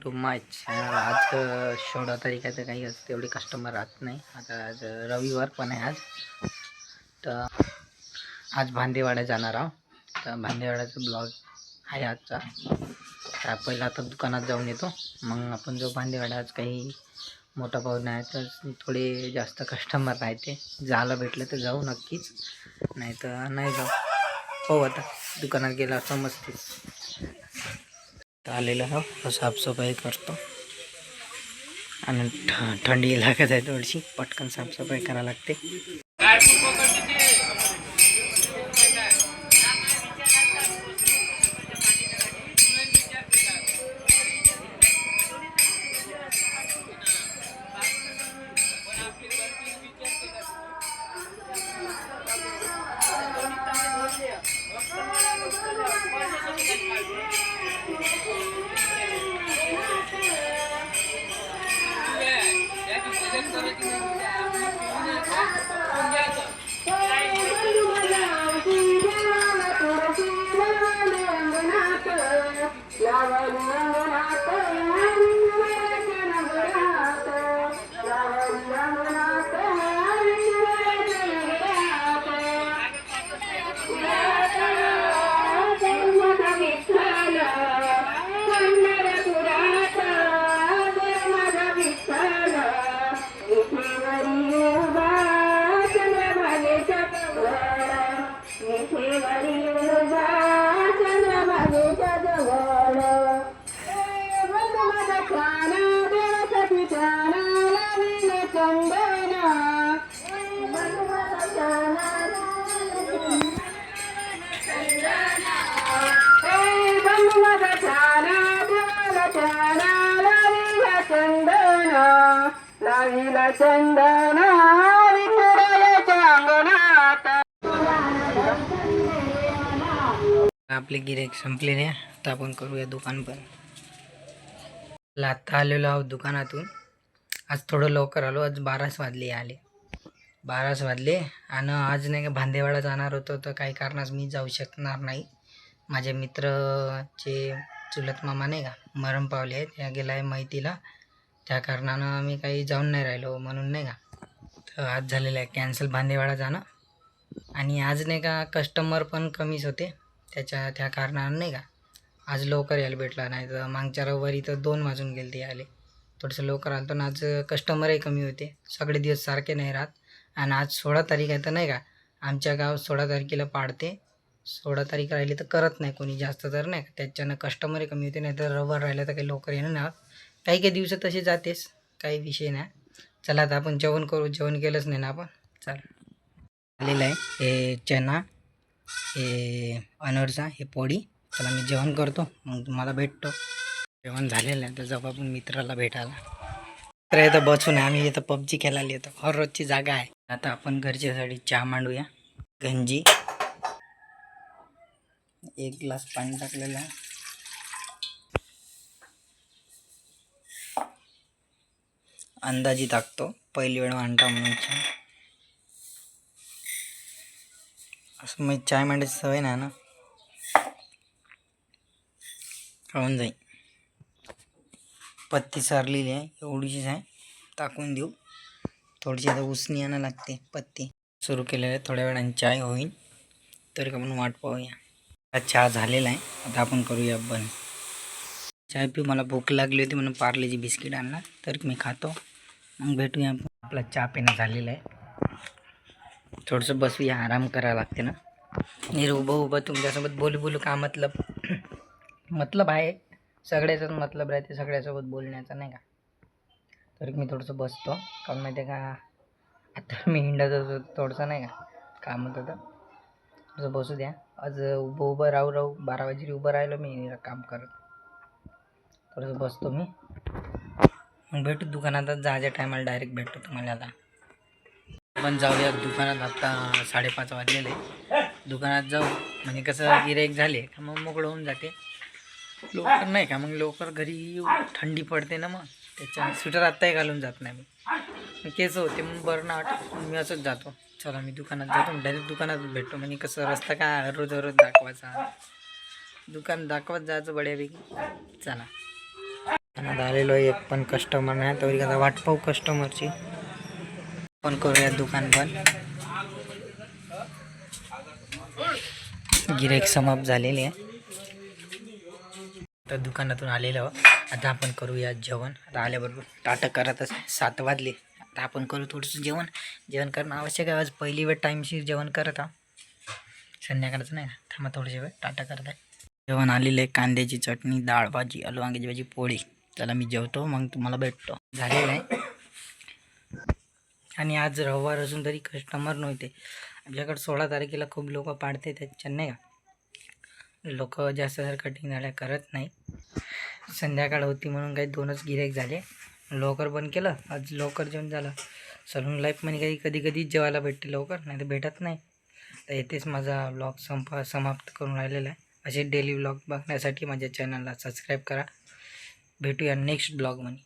To my channel. आज 16 तारीखाचं काही असं तेवढे कस्टमर राहत नाही. आता आज रविवार पण आहे आज. तर आज भांदेवाड्यात जाणार आहोत. तर भांदेवाड्याचा ब्लॉग आहे आजचा. तर पहिला आता दुकानात जाऊन येतो, मग आपण जो भांदेवाडा आज काही मोठा पाहुणा आहे तर थोडे जास्त कस्टमर राहते. जायला भेटलं तर जाऊ नक्कीच, नाही तर नाही जाऊ. हो, आता दुकानात गेला समजतेच. आलेलं हो, साफसफाई करतो आणि थंडी लागत आहे थोडीशी, पटकन साफसफाई करायला लागते. आपले गिऱ्हाईक संपले नाही, तर आपण करूया दुकान पण. आता आलेलो आहोत दुकानातून. आज थोडं लवकर आलो, आज 12 वाजले आले. 12 वाजले आणि आज नाही का भांदेवाडा जाणार होतो, तर काही कारणास मी जाऊ शकणार नाही. माझ्या मित्रचे चुलत मामा नाही का मरण पावले आहेत, त्या गेला आहे माहितीला. त्या कारणानं मी काही जाऊन नाही राहिलो म्हणून नाही का. तर आज झालेलं आहे कॅन्सल भांदेवाडा जाणं. आणि आज नाही का कस्टमर पण कमीच होते, त्या कारणानं नाही का आज लवकर यायला भेटला. नाही तर मागच्या रविवारी तर 2 वाजून गेले ते आले. थोडंसं लवकर आलं तर आज कस्टमरही कमी होते. सगळे दिवस सारखे नाही राहत. आणि आज 16 तारीख आहे तर नाही का आमच्या गावात 16 तारखेला पाडते. 16 तारीख राहिली तर करत नाही कोणी जास्त, तर नाही का त्याच्यानं कस्टमरही कमी होते. नाही तर रविवार राहिलं तर काही लवकर येणं नाही. काही काही दिवस तसे जातेच, काही विषय नाही. चला आता आपण जेवण करू. जेवण केलंच नाही ना आपण. चला, आलेलं आहे हे चना, हे अनरसा, हे पोळी. चला मी जेवण करतो, मग तुम्हाला भेटतो. जेवण झालेलं आहे तर जाऊ आपण मित्राला भेटायला. तर इथं बसून आहे आम्ही, इथं पबजी खेळायला येतो. हर रोजची जागा आहे. आता आपण घरच्यासाठी चहा मांडूया. गंजी, 1 ग्लास पाणी टाकलेलं आहे. अंदाजी टाकतो, पहिली वेळ आणता म्हणून चहा. असं मग चाय मांडायची सवय नाही ना, खाऊन जाईल. पत्ती सारलेली आहे, एवढीशीच आहे, टाकून देऊ. थोडीशी आता उसणी आणायला लागते. पत्ती सुरू केलेलं आहे, थोड्या वेळाने चाय होईल तरी आपण वाट पाहूया. चहा झालेला आहे, आता आपण करूया बंद. चाय पिऊ, मला भूक लागली होती म्हणून पार्लेजी बिस्किट आणला, तर मी खातो, मग भेटूया. आपला चहा पिणं झालेला आहे. थोडंसं बसूया, आराम करायला लागते ना. हे उभं तुमच्यासोबत बोलू का मतलब आहे, सगळ्याचाच मतलब राहते सगळ्यासोबत बोलण्याचा नाही का. तर मी थोडंसं बसतो, कारण माहिती आहे का आता मी हिंडत होतो थोडंसं नाही का, काम होतं तर थोडंसं बसू द्या. आज उभं राहू 12 वाजता उभं राहिलो मी काम करत. थोडंसं बसतो मी, मग भेटू दुकानात. जायच्या टायमाला डायरेक्ट भेटतो तुम्हाला. आता आपण जाऊया दुकानात. आता 5:30 वाजलेले. दुकानात जाऊ म्हणजे कसं गिऱ्हाईक झाले का मग मोकळं होऊन जाते लवकर नाही का. मग लवकर घरी येऊ, थंडी पडते ना, मग त्याच्या स्वेटर आत्ताही घालून जात नाही मी, केस होते मग बरं ना वाटत, मी असंच जातो. चला मी दुकानात जातो, डायरेक्ट दुकानात भेटतो. म्हणजे कसं रस्ता काय रोज दाखवायचा, दुकान दाखवत जायचं बड्यापैकी. चला आता आलेलो आहे, एक पण कस्टमर नाही, तरी आता वाट पाहू कस्टमरची. पण करूया दुकान पण. गिऱ्हाईक समाप्त झालेले आहे. तर दुकानातून आलेलो आता आपण करूया जेवण. आता आल्याबरोबर ताटं करतच 7 वाजले. आता आपण करू थोडंसं जेवण करणं आवश्यक आहे. आज पहिली वेळ टाईमशीर जेवण करत संध्याकाळचं नाही. थांबा थोडीशी वेळ टाटा करत आहे. जेवण आलेलं आहे, कांद्याची चटणी, डाळ भाजी, आलू वांग्याची भाजी, पोळी. त्याला मी जेवतो मग तुम्हाला भेटतो. झालेलं आहे. आणि आज रविवार असून तरी कस्टमर नव्हते. आमच्याकडे 16 तारखेला खूप लोक पाडते त्याच्या नाही का, लोक जास्त कटिंग झाल्या करत नाही. संध्याकाळ होती म्हणून काही 2च गिऱ्हाईक झाले. लवकर बंद केलं. आज लवकर जेवण झालं. सलून लाईफमध्ये कधी कधी जेवायला भेटते लवकर, नाही तर भेटत नाही. तर येथेच माझा ब्लॉग समाप्त करून राहिलेला आहे. असे डेली ब्लॉग बघण्यासाठी माझ्या चॅनलला सबस्क्राईब करा. भेटूया नेक्स्ट ब्लॉगमध्ये.